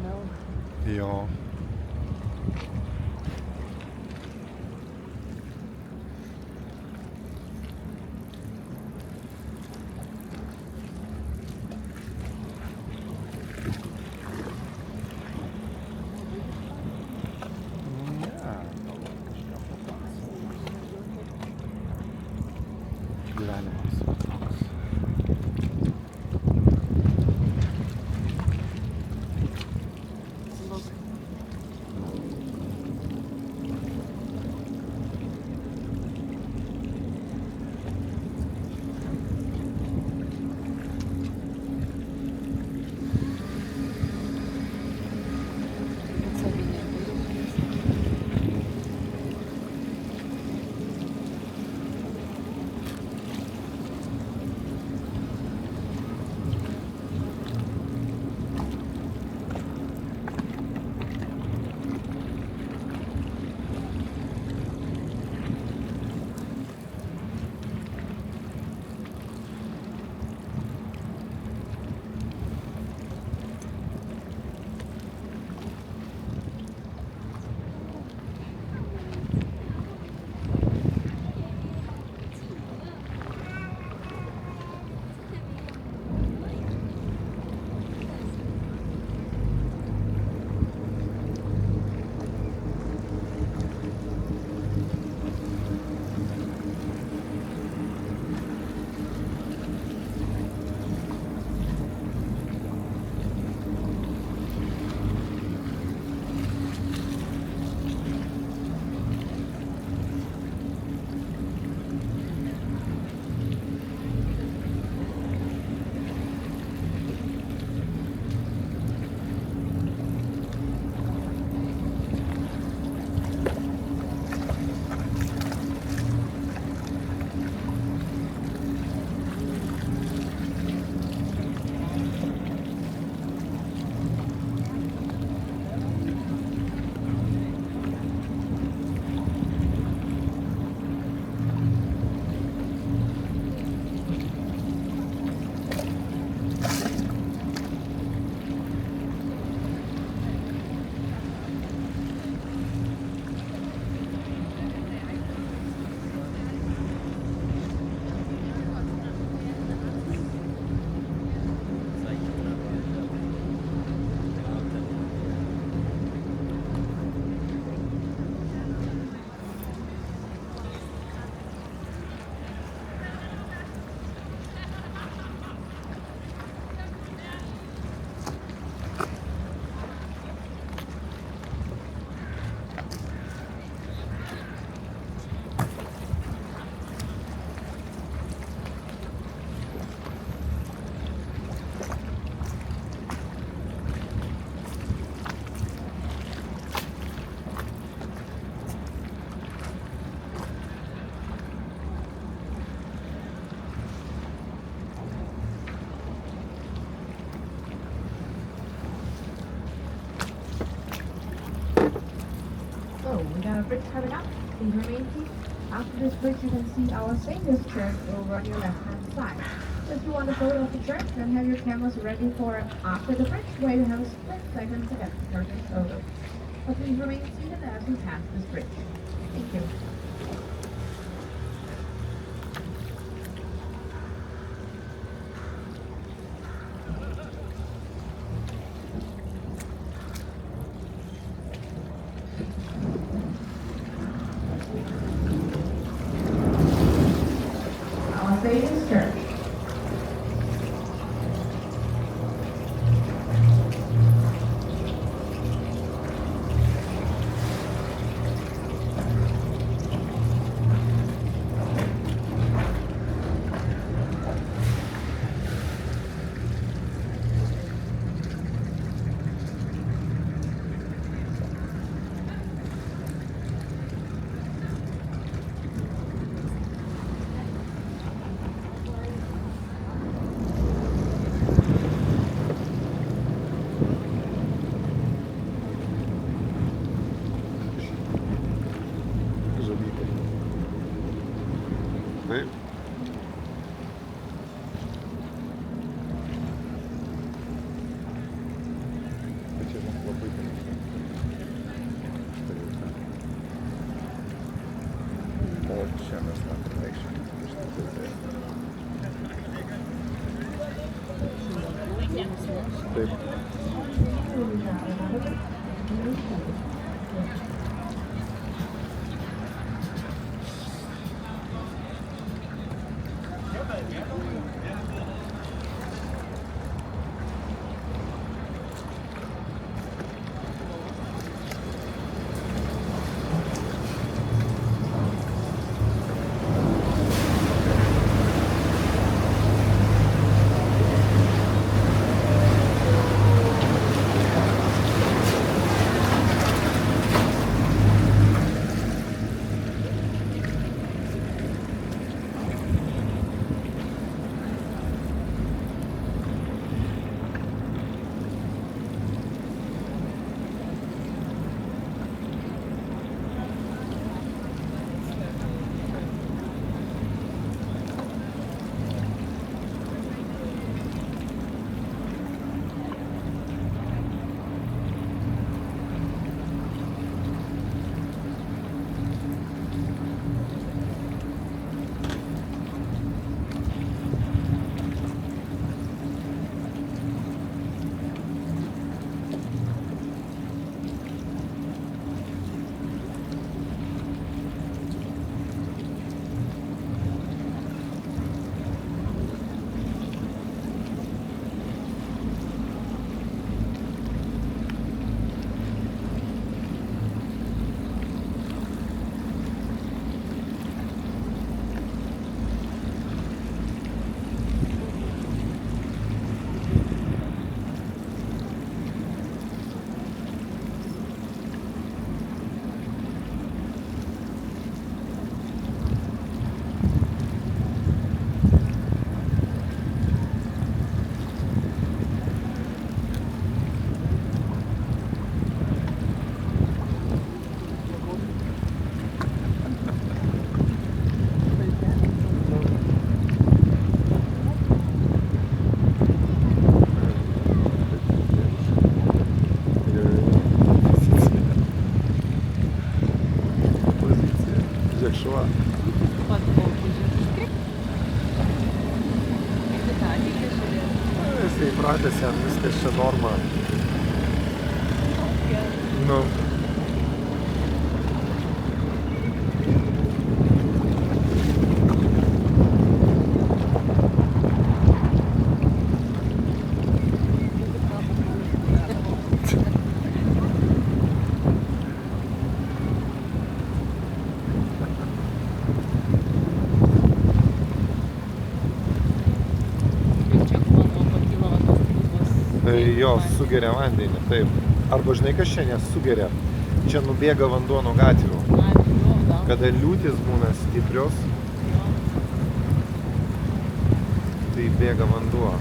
Ja. Ja. Kleine Wasserfalls. We got a bridge coming up. Please remain seated. After this bridge, you can see our Savior's Church over on your left-hand side. So if you want a photo of the church, then have your cameras ready for after the bridge, where you have a split second to get the curtains over. But please remain seated as we pass this bridge. Thank you. Our Savior's Church. Taip. Žiūrėk, šuo. Jisai įpratęs, jam viskas čia norma. Nu. Jo, sugeria vandenį, taip. Arba žinai, kas čia nesugeria? Čia nubėga vanduo nuo gatvių. Kada liūtis būna stiprios, tai bėga vanduo.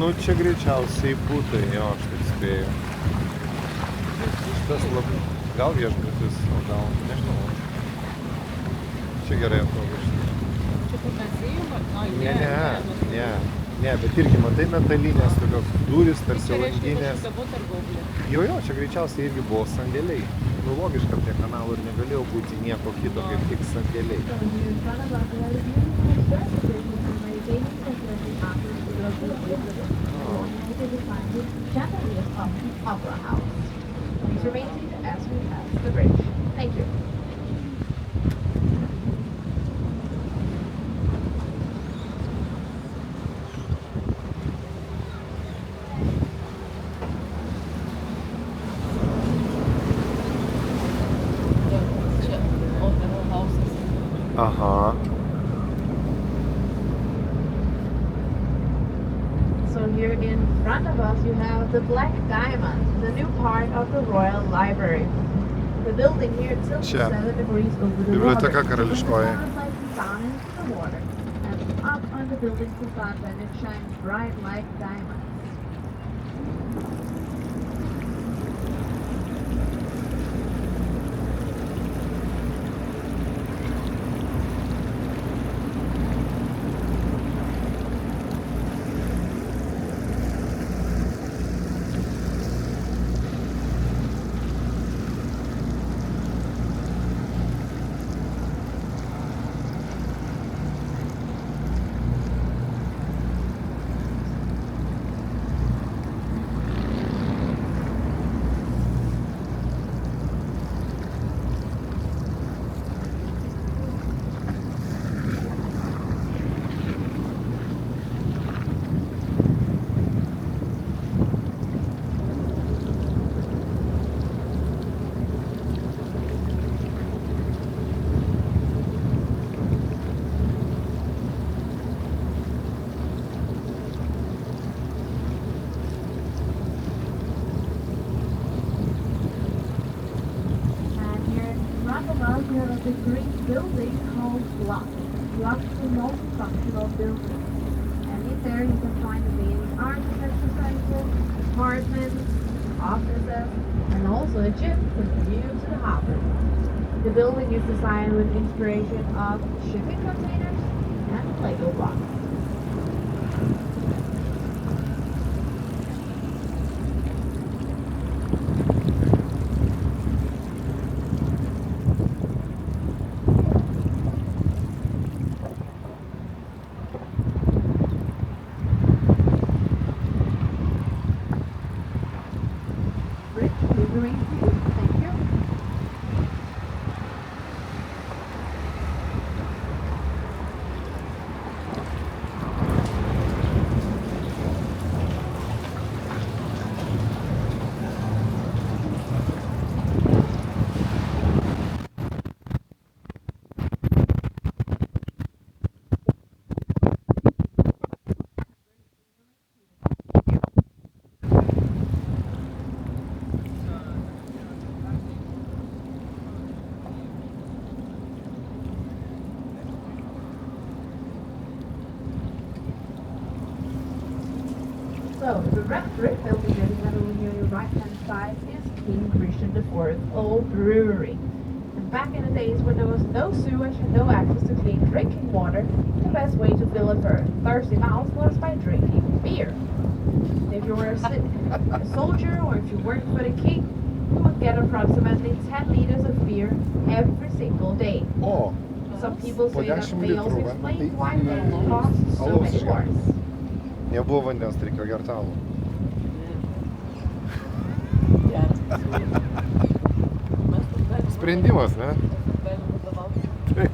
Nu, čia greičiausiai būtų, jo, aš taip spėju. Šitas labai, gal viešbutis, o gal, nežinau. Čia gerai atrodo šitas. Čia kur mes ėjome? Ne, bet irgi matai metalinės tokios duris, tarsi langinės. Jo, čia greičiausiai irgi buvo sandėliai. Nu, logiška, prie kanalų ir negalėjo būti nieko kito, kaip tik sandėliai. Please remain seated as we pass the bridge. Thank you. Aha. So here in front of us you have the Black Diamond, the new part of the Royal Library. The building here tilts Čia 7 degrees over the biblioteka water. karališkoji. The sunlight is down into the water, and up on the building facade then it shines bright like diamonds. is a green building called Block. Block is a multifunctional building. And in there you can find various architecture centers, apartments, offices, and also a gym with a view to the harbor. The building is designed with inspiration of shipping containers and Lego blocks. Rich, please remain seated. Thank you. So, the restaurant that we're getting at over here on your right-hand side is King Christian IV's old brewery. And back in the days when there was no sewage and no access to clean drinking water, the best way to fill a thirsty mouth was by drinking beer. If you were a soldier or if you worked for the king, you would get approximately 10 liters of beer every single day. O, Some people say that 10 they also litrų explain why they cost so Alaus much išgert. more. Nebuvo vandens, tai reikėjo gerti alų. Sprendimas, ne? Taip.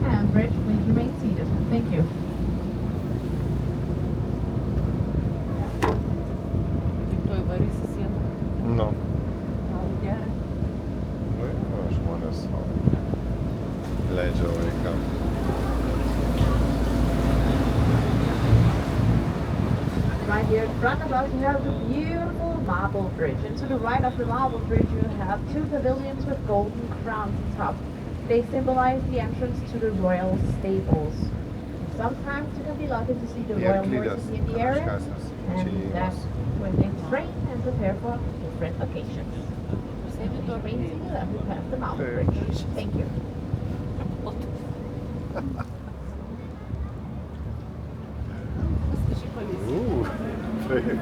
And Rich, please remain seated. Thank you. Tuoj varysi sieną. Nu. Gal gerai. Nu, jo, žmonės leidžia vaikam. Right here in front of us, you have the beautiful marble bridge. And to the right of the marble bridge, you have two pavilions with golden crowns on top. They symbolize the entrance to the royal stables. Sometimes you can be lucky to see the royal horses in the area, and that's when they train and prepare for different occasions. And please remain seated as we pass the marble bridge. Thank you. Paskaičiai policija. Taip.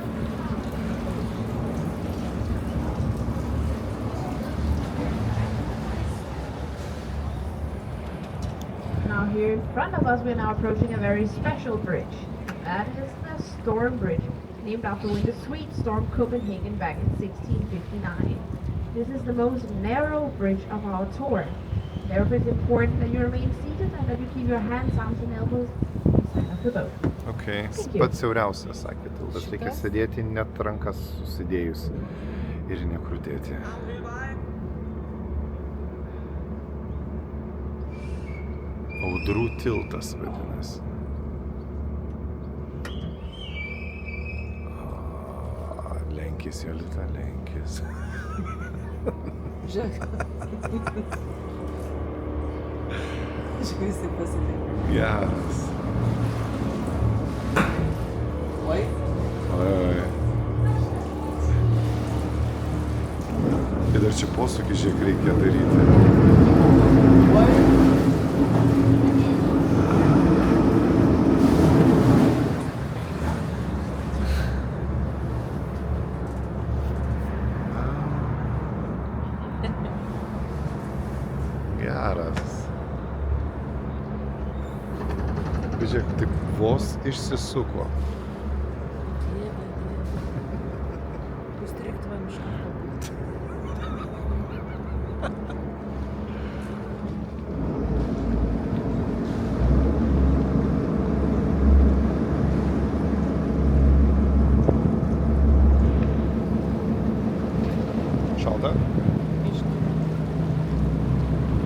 Now here in front of us, we're now approaching a very special bridge. That is the Storm Bridge, named after when the Swedes stormed Copenhagen back in 1659. This is the most narrow bridge of our tour. Therefore, it's important that you remain seated and that you keep your hands, arms, and elbows inside of the boat. Okay. Thank you. Pats siauriausias, sakė Tildas. Reikia Šitas? sėdėti net rankas susidėjus ir nekrutėti. Audrų tiltas vadinasi. Lenkis, Jolita, lenkis. Žiūrėk. Žiūrėk, jisai pasitinka. Geras. Oi. Oi. Ir dar čia posūkį, žiūrėk, reikia daryti. Oi. Geras. Žiūrėk, taip vos išsisuko. Dieve, dieve. Jūs reiktumėm iš karto būti. Šalta?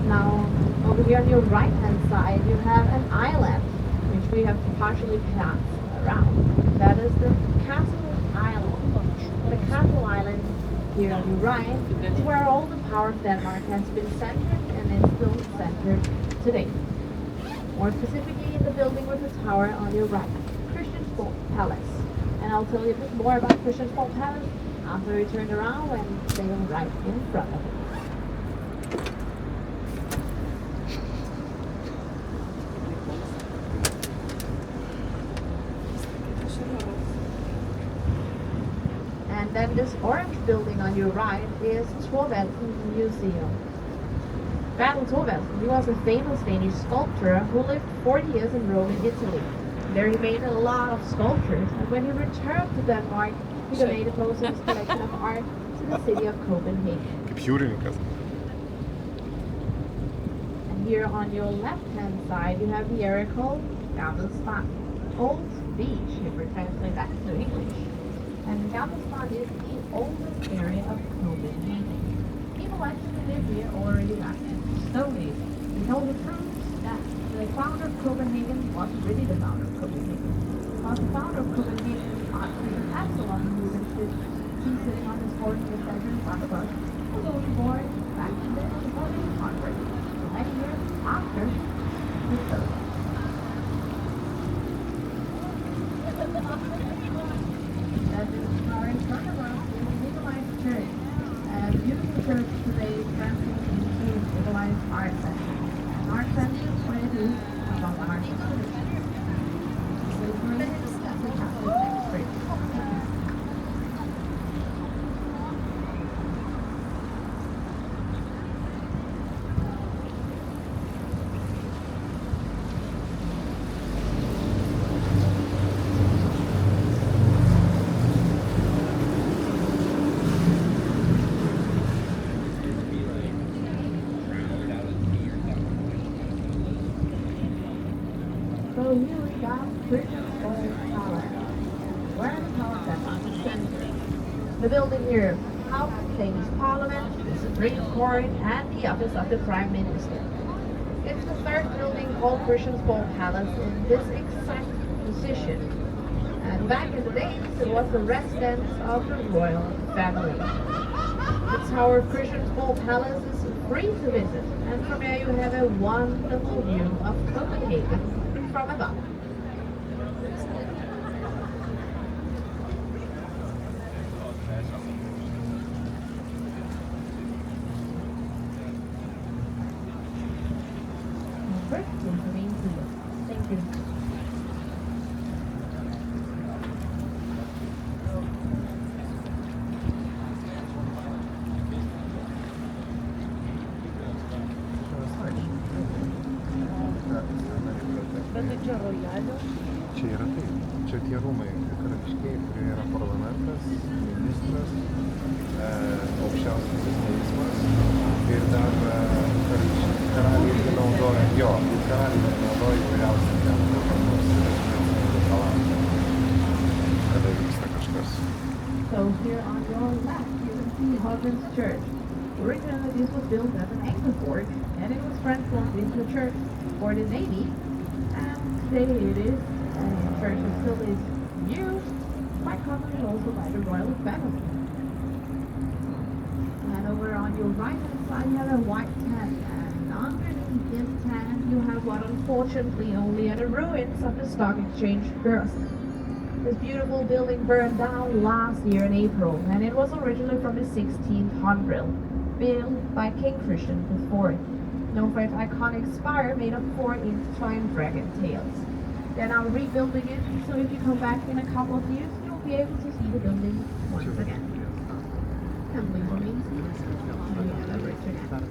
Now, over here on your right-hand side, you have an island, which we have partially passed around. That is the Castle Island. The Castle Island, here on your right, is where all the power of Denmark has been centered and is still centered today. More specifically, in the building with the tower on your right, Christiansborg Palace. And I'll tell you a bit more about Christiansborg Palace after we turn around and stay right in front of it. And then this orange building on your right is Thorvaldsen Museum. Bertel Thorvaldsen, he was a famous Danish sculptor who lived 40 years in Rome in Italy. There he made a lot of sculptures, and when he returned to Denmark, he donated most of his collection of art to the city of Copenhagen. Kaip And here on your left-hand side, you have the area called Gammelstad, Old Beach, if we translate that to English. And Gammelstad is the oldest area of Copenhagen. People actually live here already back in the Stone Age. It only proves that the founder of Copenhagen wasn't really the founder of Copenhagen. Because the founder of Copenhagen, Archbishop Absalon, who is sitting on his horse in the center in front of us, was only born back in the 1400s, many years after his birth. That is our in front of us is the Nikolai's Church. A beautiful church today transformed into Nikolai's Art Center. And Art Center is what it is about the art of Copenhagen. So it's related to the Catholic next spring. So here we got Christiansborg Palace. Where the power Denmark is centered. The building here houses the Danish Parliament, the Supreme Court, and the office of the Prime Minister. It's the third building called Christiansborg Palace in this exact position. And back in the days, it was the residence of the royal family. The tower of Christiansborg Palace is free to visit, and from here you have a wonderful view of Copenhagen from above. First, thank you. Bet tai čia rojalio. Čia yra taip. Čia tie rūmai karališkiai, kurie yra parlamentas, ministras, aukščiausiasis teismas ir dar karaliai irgi naudoja, karaliai naudoja įvairiausių ten kokios reikalavimų, kada vyksta kažkas. So here on your left, you can see Hodgins Church. Originally, this was built as an anchor fort, and it was transformed into a church for the Navy. And today it is a church that still is used quite commonly also by the royal family. And over on your right-hand side, you have a white tent, and underneath this tent, you have what unfortunately only are the ruins of the stock exchange Børsen. This beautiful building burned down last year in April, and it was originally from the 1600s, built by King Christian IV, known for its iconic spire made of 4-inch giant dragon tails. They're now rebuilding it, so if you come back in a couple of years, you'll be able to see the building once again. And we will meet you again.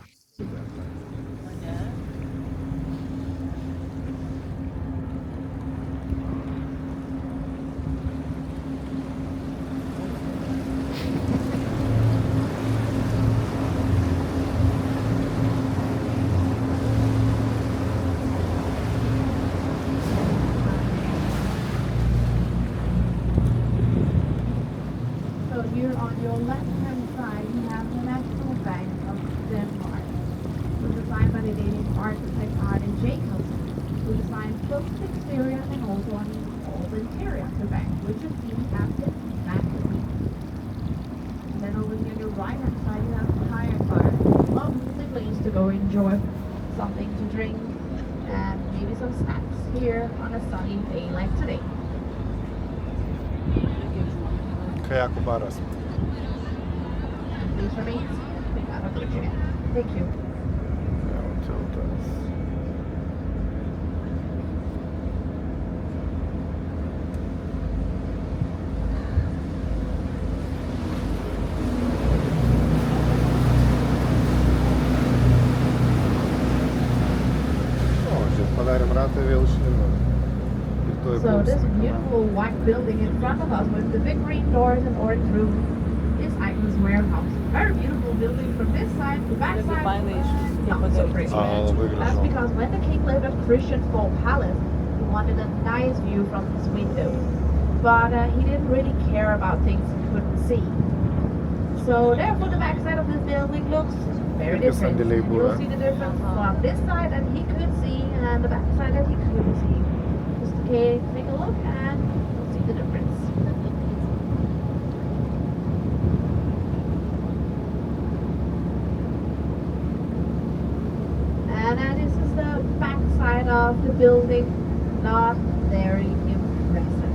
So here on your left-hand side, you have also enjoy something to drink and maybe some snacks here on a sunny day like today. Kajakų baras. And please remain seated. We got a bridge again. Thank you. Vėl tiltas. O, žiūrėk, padarėm ratą, vėl išlino. Ir tuoj So this pulsime. beautiful white building in front of us with the big green doors and orange roof is Icons Warehouse. Very beautiful building from this side to back Really side. fine and nation. not so pretty. A, labai That's gražu. because when the king lived at Christian Fall Palace, he wanted a nice view from his window. But he didn't really care about things he couldn't see. So therefore the back side of this building looks very Irgi different. sandėliai And buvę. you'll see the difference from this side that he could see and the back side that he couldn't see. Just okay, take a look and you'll see the difference. And this is the back side of the building. Not very impressive.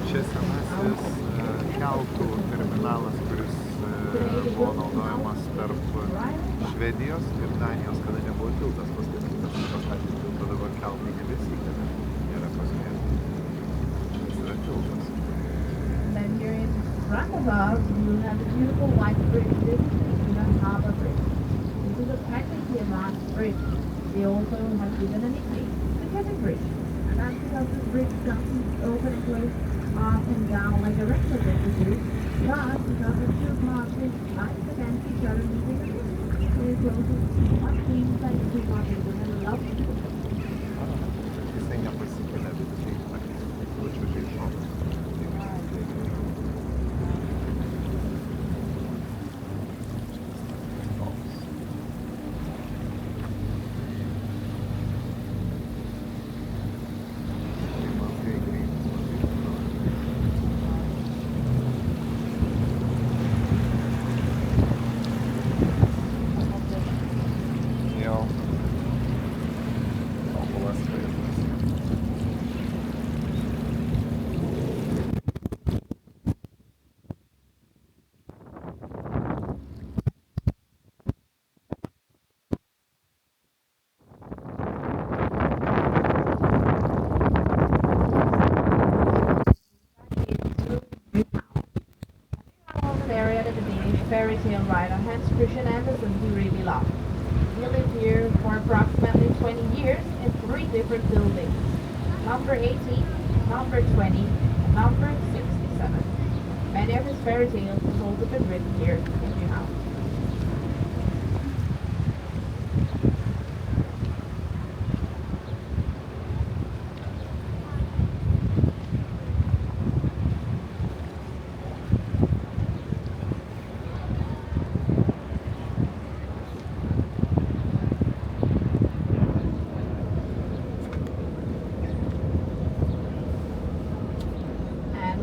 Čia senasis keltų terminalas, kuris buvo naudojamas tarp Švedijos ir Danijos, kada nebuvo tiltas pastatytas. Pastatė tiltą, dabar keltai nebesikelia. Nėra pasmėti. Čia yra tiltas. Then here in front of us, you have a beautiful white bridge. This is the Kopenhaga Harbor Bridge. This is a technically advanced bridge. They also have given a nickname, the Kevin Bridge. And that's because this bridge doesn't open and close up and down like a regular bridge would do. But because the two parts is nice against each other, you think it closes one thing like the two parts and I love it. Jisai nepasikelia, bet jisai pakeisti plačiučiai šokas. Area that the Danish fairy tale writer Hans Christian Andersen he really loved. He lived here for approximately 20 years in 3 different buildings. Number 18, number 20, and number 67. Many of his fairy tales have also been written here in Kopenhaga.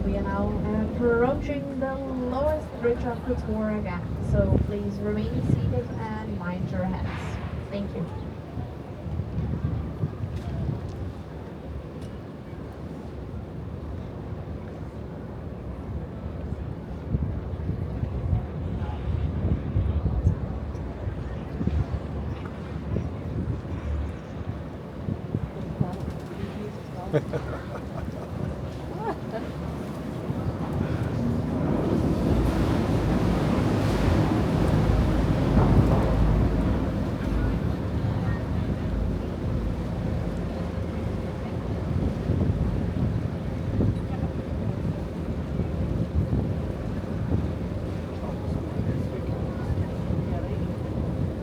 We are now approaching the lowest bridge of Kopenhaga, so please remain seated and mind your heads. Thank you.